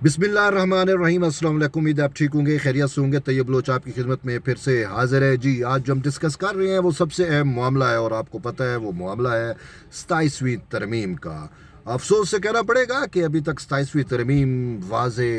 बिस्मिल्लाहिर्रहमानिर्रहीम। अस्सलाम वालेकुम। उम्मीद आप ठीक होंगे, खैरियत से होंगे। तैयब बलोच आपकी खिदमत में फिर से हाजिर है। जी, आज जो हम डिस्कस कर रहे हैं वो सबसे अहम मामला है और आपको पता है वो मामला है 27वीं तरमीम का। अफसोस से कहना पड़ेगा कि अभी तक 27वीं तरमीम वाज़े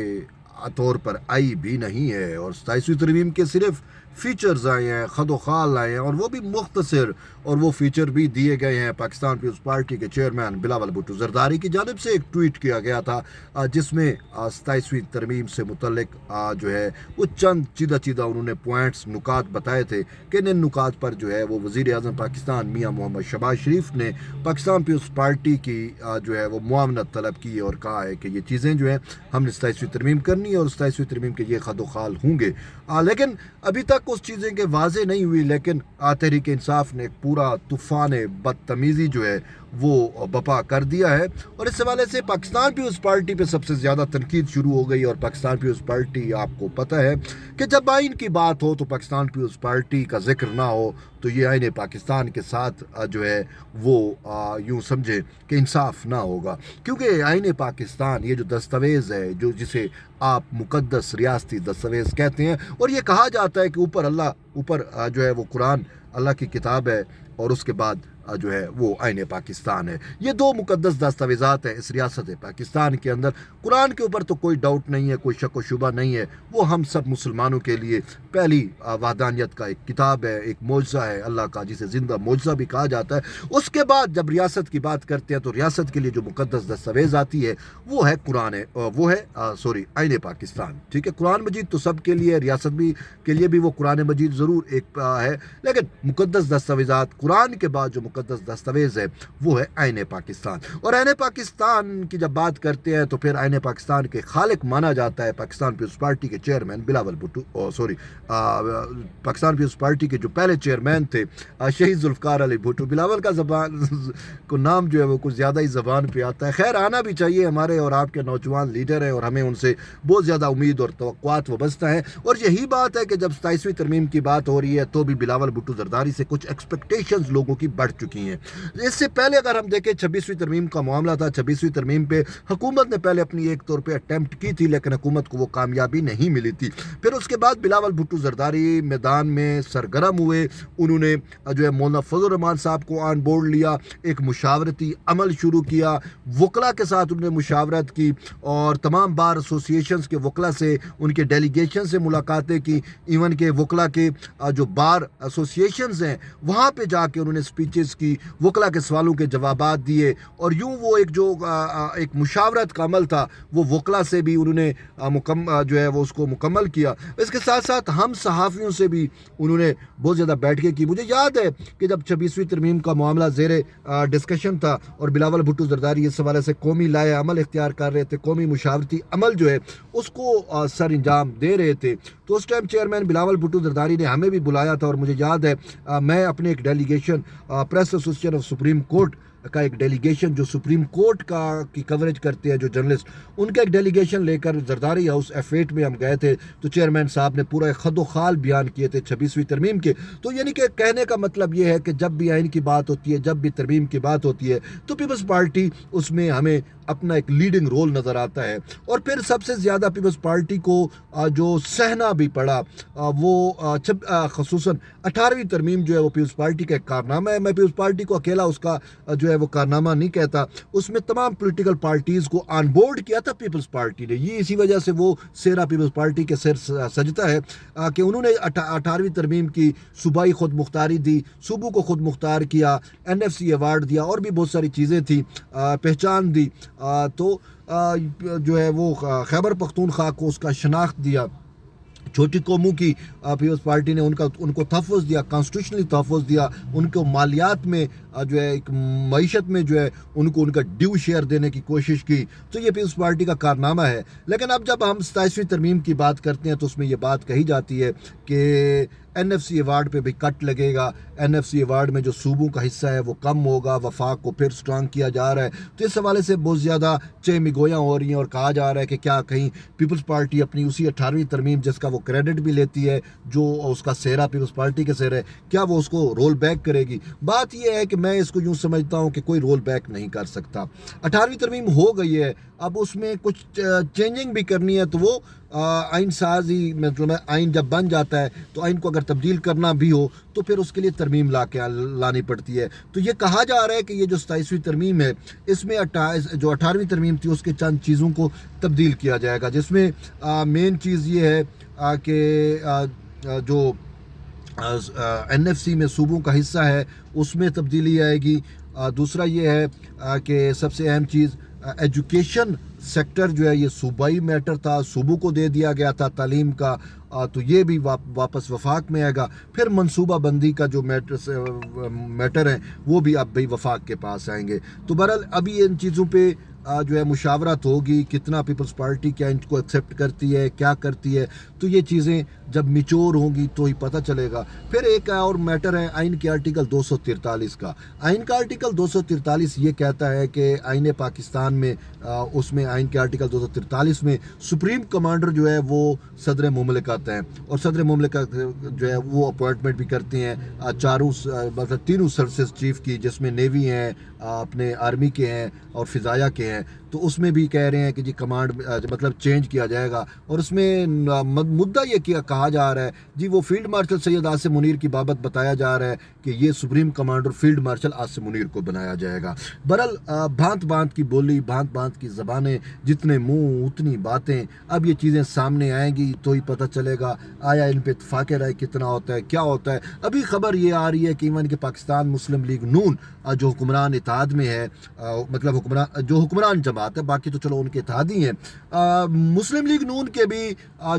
तौर पर आई भी नहीं है और 27वीं तरमीम के सिर्फ फ़ीचर्स आए हैं, खदो खाल आए हैं और वो भी मुख्तसर, और वो फ़ीचर भी दिए गए हैं। पाकिस्तान पीपल्स पार्टी के चेयरमैन बिलावल भुट्टो ज़रदारी की जानिब से एक ट्वीट किया गया था जिसमें 27वीं तरमीम से मुतल्लिक जो है वो चंद चीदा चीदा उन्होंने पॉइंट्स नुकात बताए थे कि इन नुकात पर जो है वो वज़ीर आज़म पाकिस्तान मियाँ मोहम्मद शहबाज शरीफ ने पाकिस्तान पीपल्स पार्टी की जो है वो मुआवनत तलब की है और कहा है कि ये चीज़ें जो है हमने 27वीं तरमीम करनी है और 27वीं तरमीम के ये खदो खाल होंगे। लेकिन अभी तक उस चीज़ें के वाजे नहीं हुई, लेकिन तहरीक इंसाफ ने एक पूरा तूफ़ान बदतमीज़ी जो है वो बपा कर दिया है और इस हवाले से पाकिस्तान पीपल्स पार्टी पे सबसे ज़्यादा तनकीद शुरू हो गई। और पाकिस्तान पीपल्स पार्टी, आपको पता है कि जब आइन की बात हो तो पाकिस्तान पीपल्स पार्टी का जिक्र ना हो तो ये आइन पाकिस्तान के साथ जो है वो यूँ समझे कि इंसाफ ना होगा, क्योंकि आइन पाकिस्तान ये जो दस्तावेज़ है जो जिसे आप मुकद्दस रियासती दस्तावेज़ कहते हैं, और ये कहा जाता है कि ऊपर जो है वो कुरान अल्लाह की किताब है और उसके बाद जो है वो आइन पाकिस्तान है। ये दो मुकद्दस दस्तावेज़ात हैं इस रियासत पाकिस्तान के अंदर। कुरान के ऊपर तो कोई डाउट नहीं है, कोई शक व शुबा नहीं है, वो हम सब मुसलमानों के लिए पहली वादानियत का एक किताब है, एक मौजज़ा है अल्लाह का, जिसे ज़िंदा मौजज़ा भी कहा जाता है। उसके बाद जब रियासत की बात करते हैं तो रियासत के लिए जो मुकद्दस दस्तावेज़ आती है वो है कुरान है, वो है आइन पाकिस्तान। ठीक है, कुरान मजीद तो सब के लिए, रियासत भी के लिए भी वो कुरान मजीद ज़रूर एक है, लेकिन मुकद्दस दस्तावेज़ात कुरान के बाद जो मुकद्दस दस्तावेज़ है वो है आइन पाकिस्तान। और आइन पाकिस्तान की जब बात करते हैं तो फिर आइन पाकिस्तान के खालिक माना जाता है पाकिस्तान पीपल्स पार्टी के chairman Bilawal Bhutto, Pakistan Peoples Party के जो पहले चेयरमैन थे शहीद जुल्फ़िकार अली भुट्टो। बिलावल का ज़बान को नाम जो है वो कुछ ज़्यादा ही ज़बान पे आता है। खैर, आना भी चाहिए, हमारे और आपके नौजवान लीडर हैं और हमें उनसे बहुत ज़्यादा उम्मीद और तवक्कुआत वाबस्ता है। और यही बात है कि जब 27वीं तरमीम की बात हो रही है तो भी बिलावल भुट्टो ज़रदारी से कुछ एक्सपेक्टेशंस लोगों की बढ़ चुकी हैं। इससे पहले अगर हम देखें 26वीं तरमीम का मामला था, 26वीं तरमीम पे हुकूमत ने पहले अपनी एक तौर पे अटेम्प्ट की थी, लेकिन हुकूमत को वो कामयाबी नहीं मिली थी। फिर उसके बाद बिलावल भुट्टो ज़रदारी मैदान में सरगर्म हुए, उन्होंने जो है मौलाना फजल रहमान साहब को ऑन बोर्ड लिया, एक मुशावरती अमल शुरू किया, वकला के साथ उन्होंने मुशावरत की और तमाम बार एसोसिएशंस के वकला से, उनके डेलीगेशन से मुलाकातें की, इवन के वकला के जो बार एसोसिएशंस हैं वहाँ पे जाके उन्होंने स्पीचेस की, वकला के सवालों के जवाबात दिए और यूँ वो एक जो एक मुशावरत का अमल था वो वकला से भी उन्होंने जो है वो उसको मुकम्मल किया। इसके साथ साथ हम सहाफ़ियों से भी उन्होंने बहुत ज़्यादा बैठकें की। मुझे याद है कि जब 26वीं तरमीम का मामला ज़ेरे डिस्कशन था और बिलावल भुट्टो ज़रदारी इस हवाले से कौमी लाए अमल इख्तियार कर रहे थे, कौमी मुशावरती अमल जो है उसको सर अंजाम दे रहे थे, तो उस टाइम चेयरमैन बिलावल भुट्टो ज़रदारी ने हमें भी बुलाया था। और मुझे याद है मैं अपने एक delegation press association of supreme court का एक डेलीगेशन जो सुप्रीम कोर्ट का की कवरेज करते हैं जो जर्नलिस्ट, उनका एक डेलीगेशन लेकर ज़रदारी हाउस F8 में हम गए थे, तो चेयरमैन साहब ने पूरा खदो खाल बयान किए थे 26वीं तरमीम के। तो यानी कि कहने का मतलब ये है कि जब भी आइन की बात होती है, जब भी तरमीम की बात होती है तो पीपल्स पार्टी उसमें हमें अपना एक लीडिंग रोल नज़र आता है। और फिर सबसे ज़्यादा पीपल्स पार्टी को जो सहना भी पड़ा वो ख़ुसूसन 18वीं तरमीम जो है वो पीपल्स पार्टी का एक कारनामा है। मैं पीपल्स पार्टी को अकेला उसका जो है वो कारनामा नहीं कहता, उसमें तमाम पॉलिटिकल पार्टीज़ को ऑन बोर्ड किया था पीपल्स पार्टी ने। ये इसी वजह से वो सेरा पीपल्स पार्टी के सिर सजता है कि उन्होंने 18वीं तरमीम की सूबाई खुद मुख्तारी दी, सूबों को खुद मुख्तार किया, NFC अवार्ड दिया और भी बहुत सारी चीज़ें थी, पहचान दी, तो जो है वो खैबर पख्तूनख्वा को उसका शनाख्त दिया। छोटी कौमों की पीपल्स पार्टी ने उनको तहफ़्फ़ुज़ दिया, कॉन्स्टिट्यूशनली तहफ़्फ़ुज़ दिया, उनको मालियात में जो है एक मईशत में जो है उनको उनका ड्यू शेयर देने की कोशिश की। तो ये पीपल्स पार्टी का कारनामा है। लेकिन अब जब हम 27वीं तरमीम की बात करते हैं तो उसमें ये बात कही जाती है कि NFC ایوارڈ پہ بھی کٹ لگے گا, NFC ایوارڈ میں جو صوبوں کا حصہ ہے وہ کم ہوگا, وفاق کو پھر سٹرانگ کیا جا رہا ہے. تو اس حوالے سے بہت زیادہ چہمگویاں ہو رہی ہیں اور کہا جا رہا ہے کہ کیا کہیں پیپلز پارٹی اپنی اسی 18ویں ترمیم جس کا وہ کریڈٹ بھی لیتی ہے, جو اس کا سہرا پیپلز پارٹی کے سہرا ہے, کیا وہ اس کو رول بیک کرے گی. بات یہ ہے کہ میں اس کو یوں سمجھتا ہوں کہ کوئی رول بیک نہیں کر سکتا. 18ویں ترمیم ہو گئی ہے, اب اس میں کچھ چینجنگ بھی کرنی ہے, تو وہ آئین سازی میں آئین جب بن جاتا ہے تو آئین کو اگر تبدیل کرنا بھی ہو تو پھر اس کے لیے ترمیم لانی پڑتی ہے. تو یہ کہا جا رہا ہے کہ یہ جو 27ویں ترمیم ہے اس میں جو 18ویں ترمیم تھی اس کے چند چیزوں کو تبدیل کیا جائے گا, جس میں مین چیز یہ ہے کہ جو NFC میں صوبوں کا حصہ ہے اس میں تبدیلی آئے گی. دوسرا یہ ہے کہ سب سے اہم چیز ایجوکیشن سیکٹر جو ہے یہ صوبائی میٹر تھا, صوبوں کو دے دیا گیا تھا تعلیم کا, تو یہ بھی واپس وفاق میں آئے گا. پھر منصوبہ بندی کا جو میٹر ہیں وہ بھی اب بھی وفاق کے پاس آئیں گے. تو بہرحال ابھی ان چیزوں پہ جو ہے مشاورت ہوگی, کتنا پیپلز پارٹی کیا ان کو ایکسیپٹ کرتی ہے, کیا کرتی ہے, تو یہ چیزیں جب میچور ہوں گی تو ہی پتہ چلے گا. پھر ایک اور میٹر ہے آئین کے آرٹیکل 243 کا. آئین کا آرٹیکل 243 یہ کہتا ہے کہ آئین پاکستان میں اس میں آئین کے آرٹیکل 243 میں سپریم کمانڈر جو ہے وہ صدر مملکت ہیں, اور صدر مملکت جو ہے وہ اپوائنٹمنٹ بھی کرتے ہیں مطلب تینوں سروسز چیف کی, جس میں نیوی ہیں, اپنے آرمی کے ہیں اور فضائیہ کے ہیں. تو اس میں بھی کہہ رہے ہیں کہ جی کمانڈ مطلب چینج کیا جائے گا, اور اس میں مدعا یہ کہا جا رہا ہے جی وہ فیلڈ مارشل سید عاصم منیر کی بابت بتایا جا رہا ہے کہ یہ supreme commander field marshal Asim Munir کو بنایا جائے گا. بہرحال بھانت بھانت کی بولی, بھانت بھانت کی زبانیں, جتنے منہ اتنی باتیں. اب یہ چیزیں سامنے آئیں گی تو ہی پتہ چلے گا آیا ان پہ اتفاق رائے کتنا ہوتا ہے, کیا ہوتا ہے. ابھی خبر یہ آ رہی ہے کہ ایون کہ پاکستان مسلم لیگ نون جو حکمران اتحاد میں ہے, مطلب جو حکمران جماعت ہے, باقی تو چلو ان کے اتحادی ہیں, مسلم لیگ نون کے بھی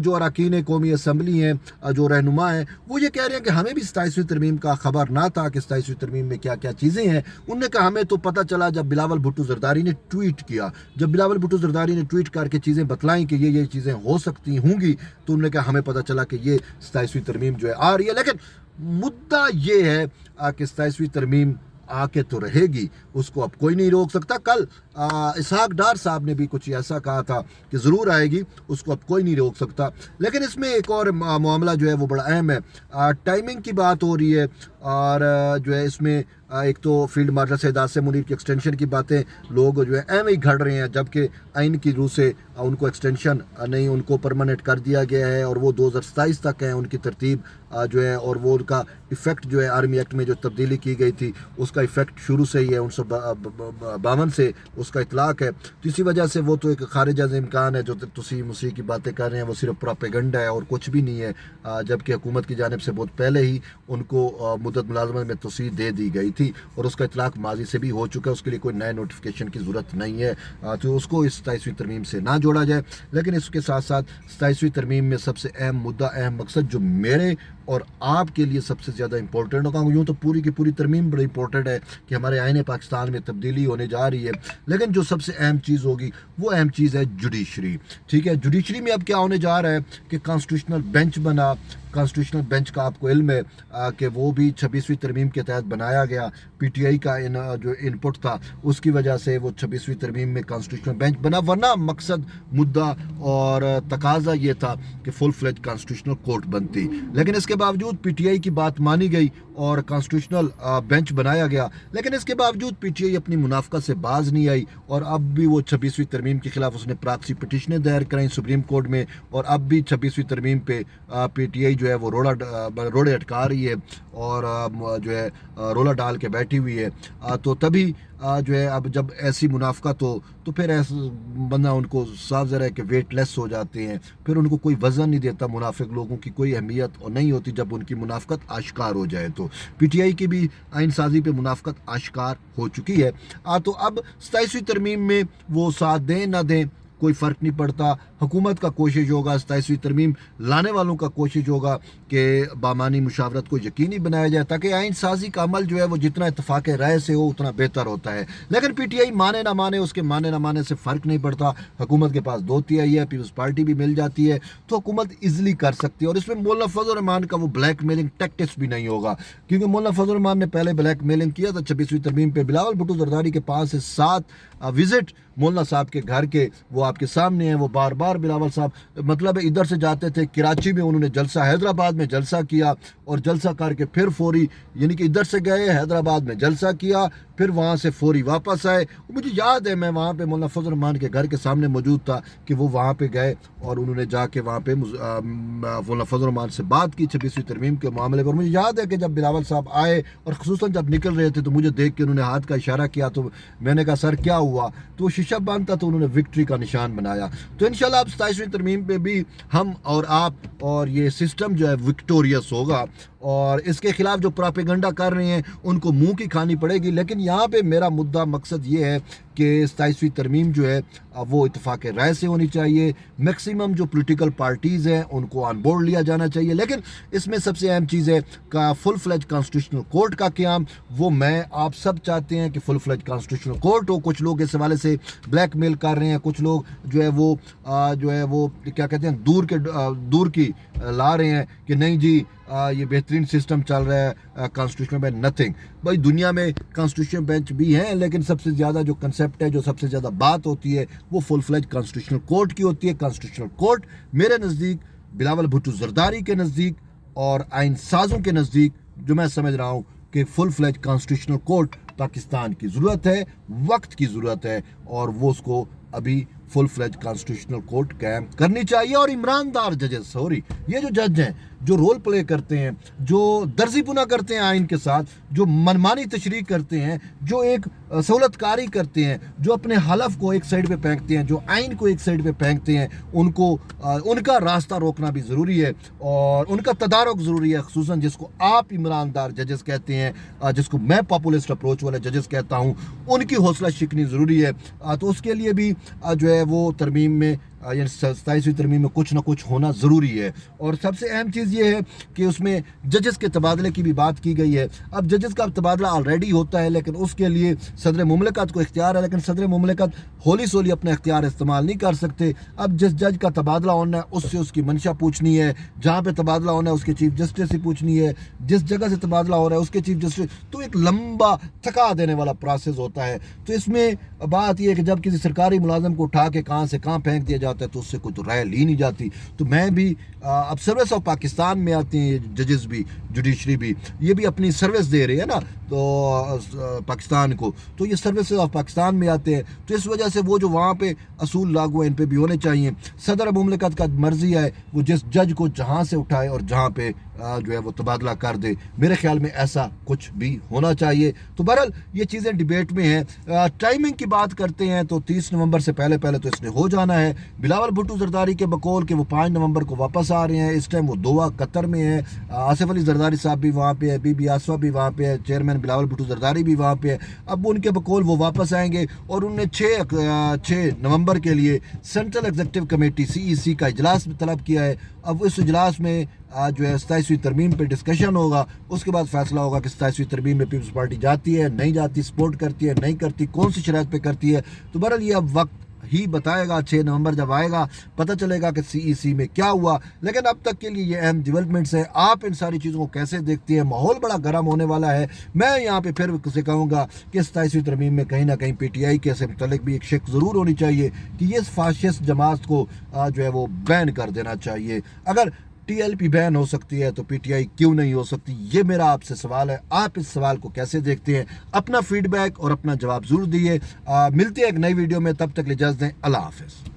جو اراکین قومی اسمبلی ہیں, جو رہنما ہیں, وہ یہ کہہ رہے ہیں کہ ہمیں بھی 27ویں ترمیم کا خبر نہ تھا کہ 27ویں ترمیم میں کیا کیا چیزیں ہیں. انہوں نے کہا ہمیں تو پتہ چلا جب بلاول بھٹو زرداری نے ٹویٹ کیا, جب بلاول بھٹو زرداری نے ٹویٹ کر کے چیزیں بتلائیں کہ یہ چیزیں ہو سکتی ہوں گی, تو انہوں نے کہا ہمیں پتہ چلا کہ یہ 27ویں ترمیم جو ہے آ رہی ہے. لیکن مدعا یہ ہے کہ 27ویں ترمیم آ کے تو رہے گی, اس کو اب کوئی نہیں روک سکتا. کل اسحاق ڈار صاحب نے بھی کچھ ایسا کہا تھا کہ ضرور آئے گی, اس کو اب کوئی نہیں روک سکتا. لیکن اس میں ایک اور معاملہ جو ہے وہ بڑا اہم ہے, ٹائمنگ کی بات ہو رہی ہے, اور جو ہے اس میں ایک تو فیلڈ مارشل سید عاصم منیر کی ایکسٹینشن کی باتیں لوگ جو ہے اہم ہی گھڑ رہے ہیں, جبکہ آئین کی روح سے ان کو ایکسٹینشن نہیں, ان کو پرماننٹ کر دیا گیا ہے, اور وہ 2027 تک ہیں ان کی ترتیب جو ہے, اور وہ ان کا ایفیکٹ جو ہے آرمی ایکٹ میں جو تبدیلی کی گئی تھی اس کا ایفیکٹ شروع سے ہی ہے, 1952 سے اس کا اطلاق ہے. تو اسی وجہ سے وہ تو ایک خارج از امکان ہے, جو مسیح کی باتیں کر رہے ہیں وہ صرف پراپیگنڈا ہے اور کچھ بھی نہیں ہے, جبکہ حکومت کی جانب سے بہت پہلے ہی ان کو مدت ملازمت میں توسیع دے دی گئی تھی, اور اس کا اطلاق ماضی سے بھی ہو چکا ہے, اس کے لیے کوئی نئے نوٹیفیکیشن کی ضرورت نہیں ہے. تو اس کو اس 27ویں ترمیم سے نہ جوڑا جائے. لیکن اس کے ساتھ ساتھ 27ویں ترمیم میں سب سے اہم مدعا, اہم مقصد جو میرے اور آپ کے لیے سب سے زیادہ امپورٹنٹ ہوگا, یوں تو پوری کی پوری ترمیم بڑی امپورٹنٹ ہے کہ ہمارے آئین پاکستان میں تبدیلی ہونے جا رہی ہے, لیکن جو سب سے اہم چیز ہوگی وہ اہم چیز ہے جوڈیشری. ٹھیک ہے, جوڈیشری میں اب کیا ہونے جا رہا ہے کہ کانسٹیٹیوشنل بینچ بنا. کانسٹیٹیوشنل بینچ کا آپ کو علم ہے کہ وہ بھی 26ویں ترمیم کے تحت بنایا گیا. پی ٹی آئی کا جو انپٹ تھا اس کی وجہ سے وہ 26ویں ترمیم میں کانسٹیٹیوشنل بینچ بنا, ورنہ مقصد, مدعا اور تقاضا یہ تھا کہ فل فلیج کانسٹیٹیوشنل کورٹ بنتی. لیکن اس کے باوجود پی ٹی آئی کی بات مانی گئی اور کانسٹیٹیوشنل بینچ بنایا گیا, لیکن اس کے باوجود پی ٹی آئی اپنی منافقت سے باز نہیں آئی, اور اب بھی وہ 26ویں ترمیم کے خلاف اس نے پراکسی پٹیشنیں دائر کرائیں سپریم کورٹ میں, اور اب بھی 26ویں ترمیم پہ پی ٹی آئی جو ہے وہ روڑے اٹکا رہی ہے اور جو ہے رولا ڈال کے بیٹھی ہوئی ہے. تو تبھی جو ہے اب جب ایسی منافقت ہو تو پھر ایسا بندہ ان کو صاف ذرا ہے کہ ویٹ لیس ہو جاتے ہیں, پھر ان کو کوئی وزن نہیں دیتا, منافق لوگوں کی کوئی اہمیت نہیں ہوتی جب ان کی منافقت آشکار ہو جائے. تو پی ٹی آئی کی بھی آئین سازی پہ منافقت آشکار ہو چکی ہے. تو اب 27ویں ترمیم میں وہ ساتھ دیں نہ دیں کوئی فرق نہیں پڑتا, हुकूमत का कोशिश होगा, 27वीं तरमीम लाने वालों का कोशिश होगा कि बामानी मुशावरत को यकीनी बनाया जाए ताकि आइन साजी का अमल जो है वो जितना इत्तफाक राय से हो उतना बेहतर होता है। लेकिन PTI माने ना माने, उसके माने ना माने से फ़र्क नहीं पड़ता। हुकूमत के पास 2/3 है, पीपल्स पार्टी भी मिल जाती है तो हुकूमत ईजिली कर सकती है। और इसमें मौलाना फजल रहमान का वो ब्लैक मेलिंग टैक्टिक्स भी नहीं होगा, क्योंकि मौलाना फजल रहमान ने पहले ब्लैक मेलिंग किया था 26वीं तरमीम पे। बिलावल भुट्टो जरदारी के 5 से 7 विजिट मौलाना साहब के घर के वो आपके सामने हैं। वो बार बार बिलावल साहब मतलब इधर से जाते थे, कराची में उन्होंने जलसा, हैदराबाद में जलसा किया और जलसा करके फिर फौरी, यानी कि इधर से गए हैदराबाद में जलसा किया, फिर वहाँ से फौरी वापस आए। मुझे याद है मैं वहाँ पे मौलाना फजल रहमान के घर के सामने मौजूद था कि वो वहाँ पे गए और उन्होंने जाके वहाँ पे मौलाना फजल रहमान से बात की 26वीं तरमीम के मामले पर। मुझे याद है कि जब बिलावल साहब आए और खुसूसन जब निकल रहे थे तो मुझे देख के उन्होंने हाथ का इशारा किया, तो मैंने कहा सर क्या हुआ, तो वो शीशा बंद था तो उन्होंने विक्ट्री का निशान बनाया। तो इंशाल्लाह अब 27वीं तरमीम पे भी हम और आप और ये सिस्टम जो है विक्टोरियस होगा और इसके खिलाफ जो प्रोपेगेंडा कर रहे हैं उनको मुंह की खानी पड़ेगी। लेकिन यहाँ पे मेरा मुद्दा मकसद ये है कि 27वीं तरमीम जो है वो इत्तफाक राय से होनी चाहिए। मैक्सिमम जो पॉलिटिकल पार्टीज़ हैं उनको ऑन बोर्ड लिया जाना चाहिए। लेकिन इसमें सबसे अहम चीज़ है का फुल फ्लेज कॉन्स्टिट्यूशनल कोर्ट का क़याम। वो मैं आप सब चाहते हैं कि फुल फ्लेज कॉन्स्टिट्यूशनल कोर्ट हो। कुछ लोग इस हवाले से ब्लैकमेल कर रहे हैं, कुछ लोग जो है वो क्या कहते हैं दूर की ला रहे हैं कि नहीं जी ये बेहतरीन सिस्टम चल रहा है कॉन्स्टिट्यूशनल बेंच। नथिंग भाई, दुनिया में कॉन्स्टिट्यूशनल बेंच भी हैं लेकिन सबसे ज़्यादा जो कंसेप्ट है, जो सबसे ज़्यादा बात होती है वो फुल फ्लेज कॉन्स्टिट्यूशनल कोर्ट की होती है। कॉन्स्टिट्यूशनल कोर्ट मेरे नज़दीक, बिलावल भुट्टो जरदारी के नज़दीक और आइन साजों के नज़दीक जो मैं समझ रहा हूँ कि full fledge constitutional court Pakistan की ज़रूरत है, वक्त की ज़रूरत है और वो उसको अभी फुल फ्लेज कॉन्स्टिट्यूशनल कोर्ट कायम करनी चाहिए। और ईमानदार जजेस, ये जो जज हैं जो रोल प्ले करते हैं, जो दर्जीपुना करते हैं आइन के साथ, जो मनमानी तशरीह करते हैं, जो एक सहूलतकारी करते हैं, जो अपने हलफ को एक साइड पे फेंकते हैं, जो आइन को एक साइड पे फेंकते हैं, उनको उनका रास्ता रोकना भी ज़रूरी है और उनका तदारुक ज़रूरी है। खुसूसन जिसको आप ईमानदार जजेस कहते हैं, जिसको मैं पॉपुलिस्ट अप्रोच वाले जजेस कहता हूँ, उनकी हौसला शिकनी ज़रूरी है। तो उसके लिए भी जो है वो तरमीम में यानी 27वीं तरमीम में कुछ ना कुछ होना ज़रूरी है। और सबसे अहम चीज़ ये है कि उसमें जजेस के तबादले की भी बात की गई है। अब जजेस का तबादला ऑलरेडी होता है लेकिन उसके लिए सदर मुमलिकत को इख्तियार है, लेकिन सदर मुमलिकत होली सोली अपने इख्तियार इस्तेमाल नहीं कर सकते। अब जिस जज का तबादला होना है उससे उसकी मंशा पूछनी है, जहाँ पर तबादला होना है उसके चीफ जस्टिस से पूछनी है, जिस जगह से तबादला हो रहा है उसके चीफ जस्टिस। तो एक लंबा थका देने वाला प्रोसेस होता है। तो इसमें बात यह है कि जब किसी सरकारी मुलाजिम को उठा के कहाँ से कहाँ फेंक दिया जाता है तो उससे कोई तो राय ली नहीं जाती। तो मैं भी अब सर्विस ऑफ पाकिस्तान में आते हैं जजेस भी, जुडिशरी भी, ये भी अपनी सर्विस दे रहे हैं ना तो पाकिस्तान को, तो ये सर्विस ऑफ पाकिस्तान में आते हैं। तो इस वजह से वो जो वहाँ पे असूल लागू हैं इन पे भी होने चाहिए। सदर मुमलिकत का मर्जी है वो जिस जज को जहाँ से उठाए और जहाँ पे जो है वो तबादला कर दे। मेरे ख्याल में ऐसा कुछ भी होना चाहिए। तो बहरहाल ये चीज़ें डिबेट में हैं। टाइमिंग की बात करते हैं तो 30 नवंबर से पहले तो इसने हो जाना है। बिलावल भुट्टो जरदारी के बकौल कि वो 5 नवंबर को वापस आ रहे हैं। इस टाइम वो दोहा कतर में है। आसिफ अली जरदारी साहब भी वहाँ पे है, बीबी आसफा भी वहाँ पे है, चेयरमैन बिलावल भुट्टो जरदारी भी वहाँ पे है। अब उनके बकौल वो वापस आएंगे और उन्होंने 6 नवंबर के लिए सेंट्रल एग्जीक्यूटिव कमेटी CEC का इजलास भी तलब किया है। अब इस इजलास में जो है 27वीं तरमीम पे डिस्कशन होगा, उसके बाद फैसला होगा कि 27वीं तरमीम में पीपल्स पार्टी जाती है नहीं जाती, सपोर्ट करती है नहीं करती, कौन सी शराइत पे करती है। तो बहरहाल ये अब वक्त ही बताएगा। 6 नवंबर जब आएगा पता चलेगा कि CEC में क्या हुआ। लेकिन अब तक के लिए ये अहम डेवलपमेंट्स है। आप इन सारी चीज़ों को कैसे देखते हैं? माहौल बड़ा गर्म होने वाला है। मैं यहाँ पे फिर से कहूँगा कि 27वीं तरमीम में कहीं ना कहीं PTI के से मुतल्लिक भी एक शिक ज़रूर होनी चाहिए कि ये फाशिस्ट जमात को जो है वो बैन कर देना चाहिए। अगर TLP बैन हो सकती है तो PTI क्यों नहीं हो सकती? ये मेरा आपसे सवाल है। आप इस सवाल को कैसे देखते हैं? अपना फीडबैक और अपना जवाब ज़रूर दिए। मिलते हैं एक नई वीडियो में, तब तक इजाज़त दें। अल्लाह हाफ़िज़।